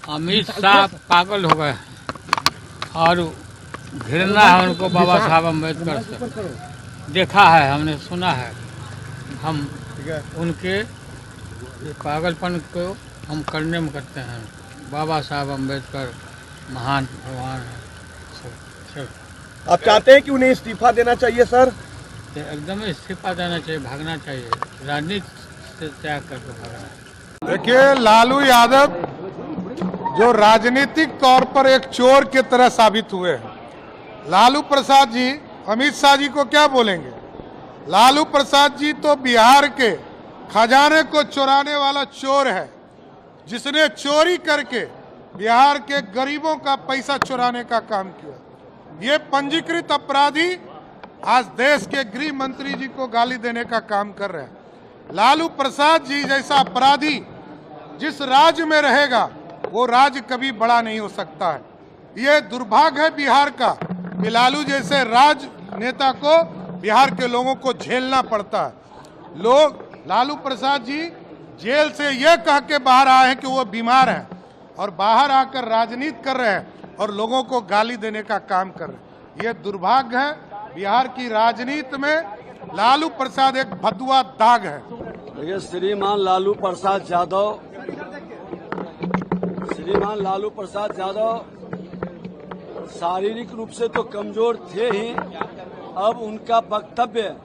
अमित शाह पागल हो गए और घृणा है उनको बाबा साहब अम्बेडकर से। देखा है, हमने सुना है। हम उनके पागलपन को हम करने में करते हैं। बाबा साहब अम्बेडकर महान भगवान है। आप चाहते हैं कि उन्हें इस्तीफा देना चाहिए सर? एकदम इस्तीफा देना चाहिए, भागना चाहिए, राजनीति से त्याग करके भागना। देखिए, लालू यादव जो राजनीतिक तौर पर एक चोर की तरह साबित हुए हैं। लालू प्रसाद जी अमित शाह जी को क्या बोलेंगे? लालू प्रसाद जी तो बिहार के खजाने को चुराने वाला चोर है, जिसने चोरी करके बिहार के गरीबों का पैसा चुराने का काम किया। ये पंजीकृत अपराधी आज देश के गृह मंत्री जी को गाली देने का काम कर रहे हैं। लालू प्रसाद जी जैसा अपराधी जिस राज्य में रहेगा वो राज्य कभी बड़ा नहीं हो सकता है। ये दुर्भाग्य है बिहार का कि लालू जैसे राजनेता को बिहार के लोगों को झेलना पड़ता है। लोग लालू प्रसाद जी जेल से ये कह के बाहर आए हैं कि वो बीमार हैं और बाहर आकर राजनीति कर रहे हैं और लोगों को गाली देने का काम कर रहे हैं। ये दुर्भाग्य है। बिहार की राजनीति में लालू प्रसाद एक भदुआ दाग है। देखिए, श्रीमान लालू प्रसाद यादव शारीरिक रूप से तो कमजोर थे ही। अब उनका वक्तव्य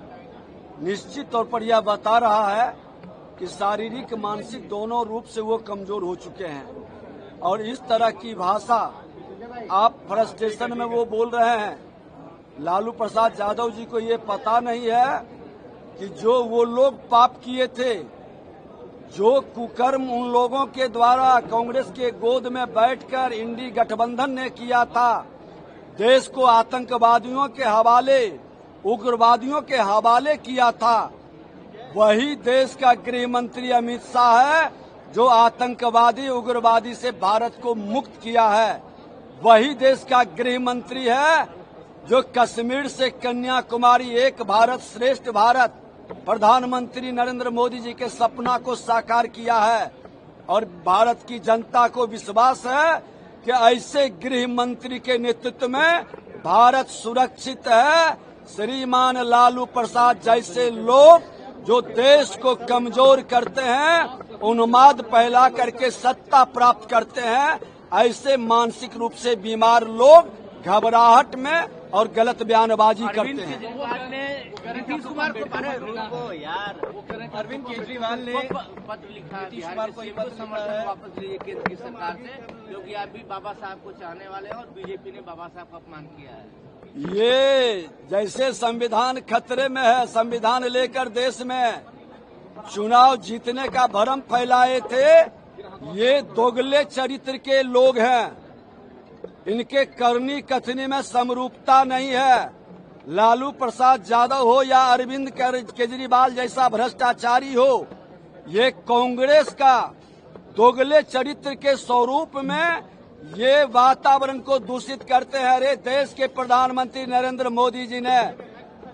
निश्चित तौर पर यह बता रहा है कि शारीरिक मानसिक दोनों रूप से वो कमजोर हो चुके हैं। और इस तरह की भाषा आप फ्रस्ट्रेशन में वो बोल रहे हैं। लालू प्रसाद यादव जी को ये पता नहीं है कि जो वो लोग पाप किए थे, जो कुकर्म उन लोगों के द्वारा कांग्रेस के गोद में बैठकर इंडी गठबंधन ने किया था, देश को आतंकवादियों के हवाले, उग्रवादियों के हवाले किया था, वही देश का गृह मंत्री अमित शाह है जो आतंकवादी उग्रवादी से भारत को मुक्त किया है। वही देश का गृह मंत्री है जो कश्मीर से कन्याकुमारी एक भारत श्रेष्ठ भारत प्रधानमंत्री नरेंद्र मोदी जी के सपना को साकार किया है। और भारत की जनता को विश्वास है कि ऐसे गृह मंत्री के नेतृत्व में भारत सुरक्षित है। श्रीमान लालू प्रसाद जैसे लोग जो देश को कमजोर करते हैं, उन्माद फैला करके सत्ता प्राप्त करते हैं, ऐसे मानसिक रूप से बीमार लोग घबराहट में और गलत बयानबाजी करते हैं। नीतीश कुमार अरविंद केजरीवाल ने पत्र लिखा बिहार को समर्थन वापस लीजिए केंद्र की सरकार से, क्योंकि आप भी बाबा साहब को चाहने वाले हैं और बीजेपी ने बाबा साहब का अपमान किया है। ये जैसे संविधान खतरे में है, संविधान लेकर देश में चुनाव जीतने का भ्रम फैलाए थे, ये दोगले चरित्र के लोग हैं। इनके करनी कथनी में समरूपता नहीं है। लालू प्रसाद यादव हो या अरविंद केजरीवाल जैसा भ्रष्टाचारी हो, ये कांग्रेस का दोगले चरित्र के स्वरूप में ये वातावरण को दूषित करते हैं। अरे देश के प्रधानमंत्री नरेंद्र मोदी जी ने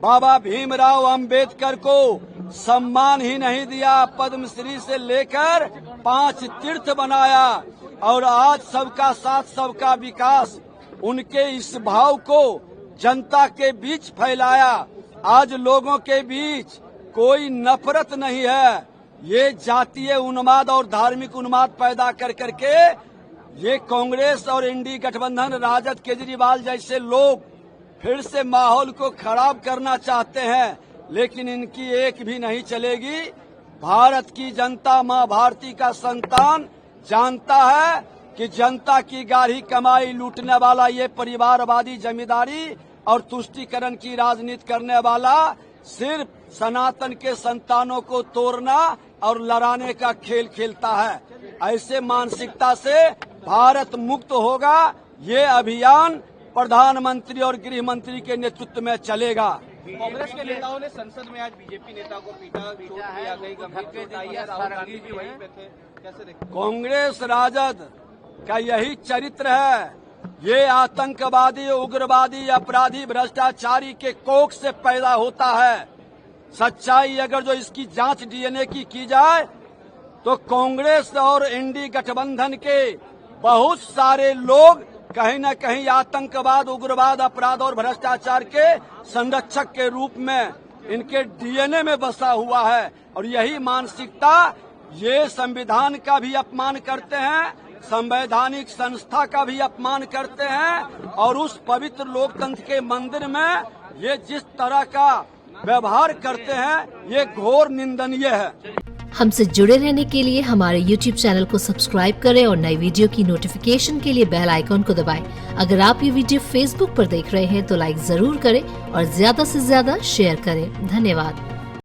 बाबा भीमराव अंबेडकर को सम्मान ही नहीं दिया, पद्मश्री से लेकर 5 तीर्थ बनाया और आज सबका साथ सबका विकास, उनके इस भाव को जनता के बीच फैलाया। आज लोगों के बीच कोई नफरत नहीं है। ये जातीय उन्माद और धार्मिक उन्माद पैदा कर करके ये कांग्रेस और इंडी गठबंधन राजद केजरीवाल जैसे लोग फिर से माहौल को खराब करना चाहते हैं, लेकिन इनकी एक भी नहीं चलेगी। भारत की जनता, माँ भारती का संतान जानता है कि जनता की गाढ़ी कमाई लूटने वाला ये परिवारवादी जमींदारी और तुष्टीकरण की राजनीति करने वाला सिर्फ सनातन के संतानों को तोड़ना और लड़ाने का खेल खेलता है। ऐसे मानसिकता से भारत मुक्त होगा। ये अभियान प्रधानमंत्री और गृह मंत्री के नेतृत्व में चलेगा। कांग्रेस के नेताओं ने संसद में आज बीजेपी नेता को पीटा है। कांग्रेस राजद का यही चरित्र है। ये आतंकवादी, उग्रवादी, अपराधी, भ्रष्टाचारी के कोख से पैदा होता है। सच्चाई अगर जो इसकी जांच डीएनए की जाए तो कांग्रेस और इंडी गठबंधन के बहुत सारे लोग कहीं न कहीं आतंकवाद, उग्रवाद, अपराध और भ्रष्टाचार के संरक्षक के रूप में इनके डीएनए में बसा हुआ है। और यही मानसिकता ये संविधान का भी अपमान करते हैं, संवैधानिक संस्था का भी अपमान करते हैं, और उस पवित्र लोकतंत्र के मंदिर में ये जिस तरह का व्यवहार करते हैं ये घोर निंदनीय है। हमसे जुड़े रहने के लिए हमारे YouTube चैनल को सब्सक्राइब करें और नई वीडियो की नोटिफिकेशन के लिए बेल आइकॉन को दबाएं। अगर आप ये वीडियो Facebook पर देख रहे हैं तो लाइक जरूर करें और ज्यादा से ज्यादा शेयर करें। धन्यवाद।